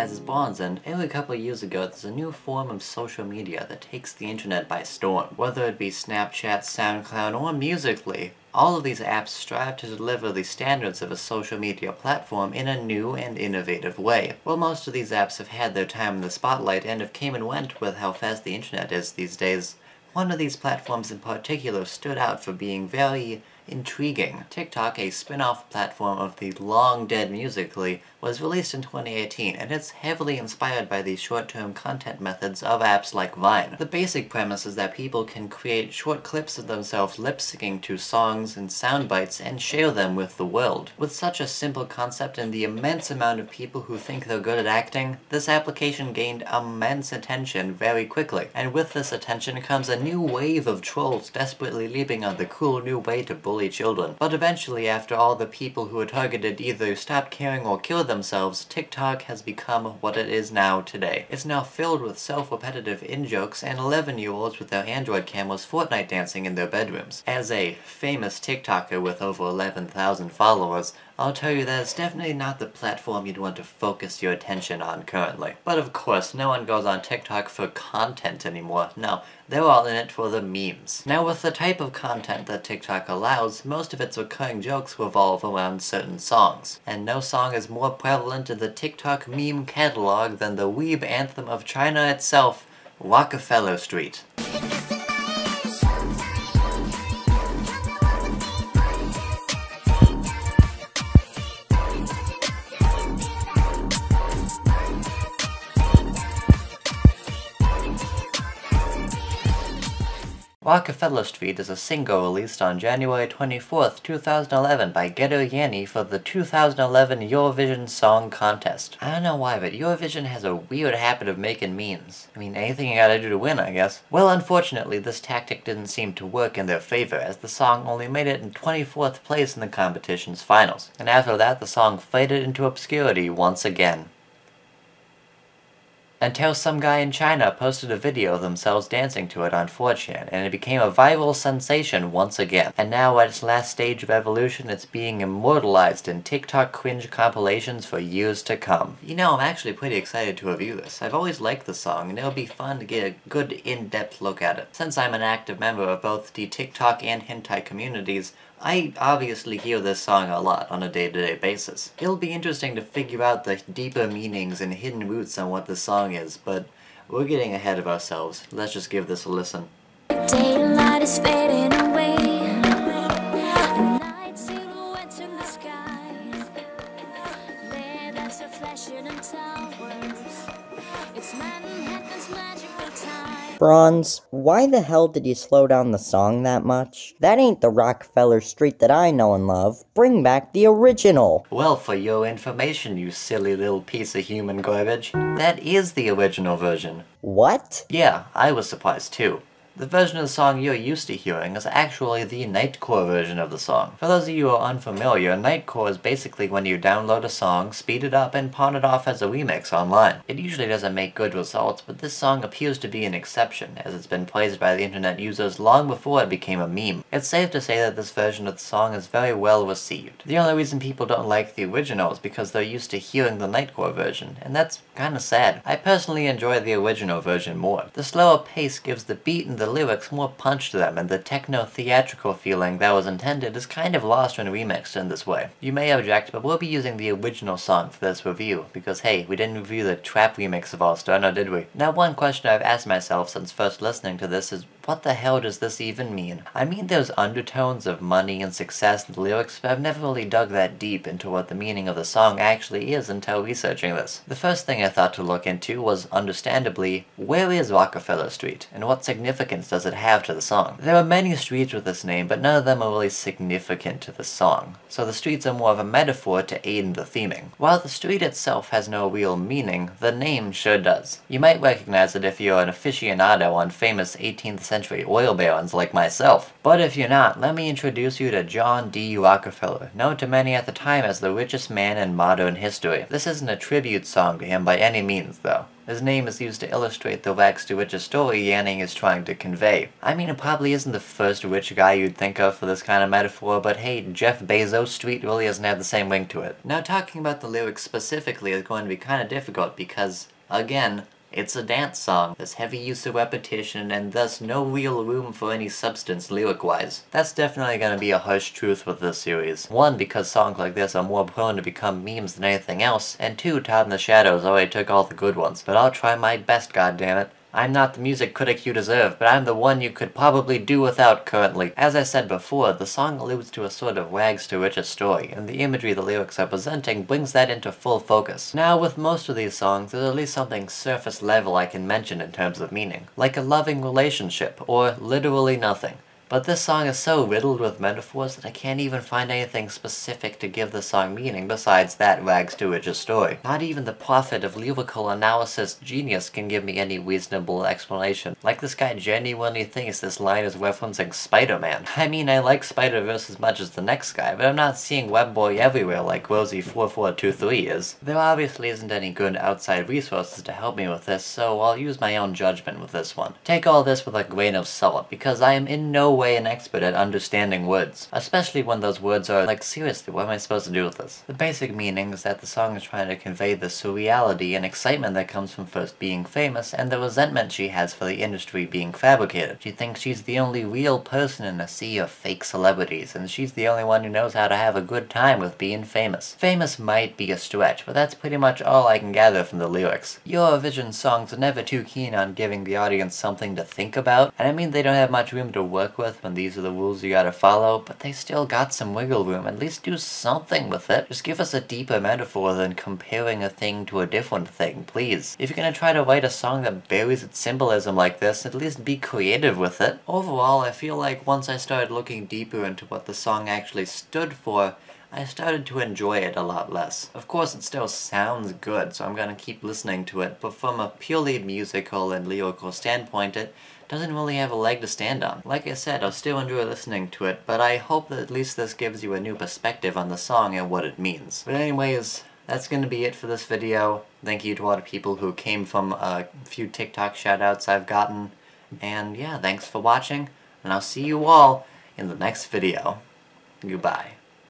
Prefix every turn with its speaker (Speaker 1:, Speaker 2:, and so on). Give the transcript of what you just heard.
Speaker 1: has its bonds, and every couple of years ago there's a new form of social media that takes the internet by storm. Whether it be Snapchat, SoundCloud, or Musical.ly, all of these apps strive to deliver the standards of a social media platform in a new and innovative way. While most of these apps have had their time in the spotlight and have came and went with how fast the internet is these days, one of these platforms in particular stood out for being very intriguing. TikTok, a spin-off platform of the long-dead Musical.ly, was released in 2018, and it's heavily inspired by the short-term content methods of apps like Vine. The basic premise is that people can create short clips of themselves lip-syncing to songs and sound bites and share them with the world. With such a simple concept and the immense amount of people who think they're good at acting, this application gained immense attention very quickly. And with this attention comes a new wave of trolls desperately leaping on the cool new way to bully children. But eventually, after all the people who were targeted either stopped caring or killed themselves, TikTok has become what it is now today. It's now filled with self-repetitive in-jokes and 11-year-olds with their Android cameras Fortnite dancing in their bedrooms. As a famous TikToker with over 11,000 followers, I'll tell you that it's definitely not the platform you'd want to focus your attention on currently. But of course, no one goes on TikTok for content anymore. No, they're all in it for the memes. Now, with the type of content that TikTok allows, most of its recurring jokes revolve around certain songs. And no song is more prevalent in the TikTok meme catalog than the weeb anthem of China itself, Rockefeller Street. Rockefeller Street is a single released on January 24th, 2011 by Jaani for the 2011 Eurovision Song Contest. I don't know why, but Eurovision has a weird habit of making memes. I mean, anything you gotta do to win, I guess. Well, unfortunately, this tactic didn't seem to work in their favor, as the song only made it in 24th place in the competition's finals. And after that, the song faded into obscurity once again. Until some guy in China posted a video of themselves dancing to it on 4chan, and it became a viral sensation once again. And now at its last stage of evolution, it's being immortalized in TikTok cringe compilations for years to come. You know, I'm actually pretty excited to review this. I've always liked the song, and it'll be fun to get a good in-depth look at it. Since I'm an active member of both the TikTok and hentai communities, I obviously hear this song a lot on a day-to-day basis. It'll be interesting to figure out the deeper meanings and hidden roots on what this song is, but we're getting ahead of ourselves. Let's just give this a listen.
Speaker 2: Daylight is fading away, and night silhouettes in the sky. There's a flashing in towers. It's Manhattan's magical time.
Speaker 3: Bronze, why the hell did you slow down the song that much? That ain't the Rockefeller Street that I know and love. Bring back the original.
Speaker 1: Well, for your information, you silly little piece of human garbage, that is the original version.
Speaker 3: What?
Speaker 1: Yeah, I was surprised too. The version of the song you're used to hearing is actually the Nightcore version of the song. For those of you who are unfamiliar, Nightcore is basically when you download a song, speed it up, and pawn it off as a remix online. It usually doesn't make good results, but this song appears to be an exception, as it's been praised by the internet users long before it became a meme. It's safe to say that this version of the song is very well received. The only reason people don't like the original is because they're used to hearing the Nightcore version, and that's kinda sad. I personally enjoy the original version more. The slower pace gives the beat and the lyrics more punch to them, and the techno-theatrical feeling that was intended is kind of lost when remixed in this way. You may object, but we'll be using the original song for this review, because hey, we didn't review the trap remix of All Star, now did we? Now, one question I've asked myself since first listening to this is, what the hell does this even mean? I mean, there's undertones of money and success in the lyrics, but I've never really dug that deep into what the meaning of the song actually is until researching this. The first thing I thought to look into was, understandably, where is Rockefeller Street, and what significance does it have to the song? There are many streets with this name, but none of them are really significant to the song, so the streets are more of a metaphor to aid in the theming. While the street itself has no real meaning, the name sure does. You might recognize it if you're an aficionado on famous 18th century oil barons like myself. But if you're not, let me introduce you to John D. Rockefeller, known to many at the time as the richest man in modern history. This isn't a tribute song to him by any means, though. His name is used to illustrate the rags to riches story Jaani is trying to convey. I mean, it probably isn't the first rich guy you'd think of for this kind of metaphor, but hey, Jeff Bezos Street really doesn't have the same ring to it. Now, talking about the lyrics specifically is going to be kind of difficult because, again, it's a dance song. There's heavy use of repetition and thus no real room for any substance lyric-wise. That's definitely gonna be a harsh truth with this series. One, because songs like this are more prone to become memes than anything else, and two, Todd in the Shadows already took all the good ones. But I'll try my best, goddammit. I'm not the music critic you deserve, but I'm the one you could probably do without currently. As I said before, the song alludes to a sort of rags to riches story, and the imagery the lyrics are presenting brings that into full focus. Now, with most of these songs, there's at least something surface level I can mention in terms of meaning, like a loving relationship, or literally nothing. But this song is so riddled with metaphors that I can't even find anything specific to give the song meaning besides that rags to riches story. Not even the prophet of lyrical analysis genius can give me any reasonable explanation. Like this guy genuinely thinks this line is referencing Spider-Man. I mean, I like Spider-Verse as much as the next guy, but I'm not seeing Webboy everywhere like Rosie4423 is. There obviously isn't any good outside resources to help me with this, so I'll use my own judgment with this one. Take all this with a grain of salt, because I am in no way an expert at understanding words, especially when those words are like, seriously, what am I supposed to do with this? The basic meaning is that the song is trying to convey the surreality and excitement that comes from first being famous, and the resentment she has for the industry being fabricated. She thinks she's the only real person in a sea of fake celebrities, and she's the only one who knows how to have a good time with being famous. Famous might be a stretch, but that's pretty much all I can gather from the lyrics. Eurovision songs are never too keen on giving the audience something to think about, and I mean they don't have much room to work with when these are the rules you gotta follow, but they still got some wiggle room. At least do something with it. Just give us a deeper metaphor than comparing a thing to a different thing, please. If you're gonna try to write a song that buries its symbolism like this, at least be creative with it. Overall, I feel like once I started looking deeper into what the song actually stood for, I started to enjoy it a lot less. Of course, it still sounds good, so I'm gonna keep listening to it, but from a purely musical and lyrical standpoint, it doesn't really have a leg to stand on. Like I said, I'll still enjoy listening to it, but I hope that at least this gives you a new perspective on the song and what it means. But anyways, that's gonna be it for this video. Thank you to all the people who came from a few TikTok shoutouts I've gotten. And yeah, thanks for watching, and I'll see you all in the next video. Goodbye.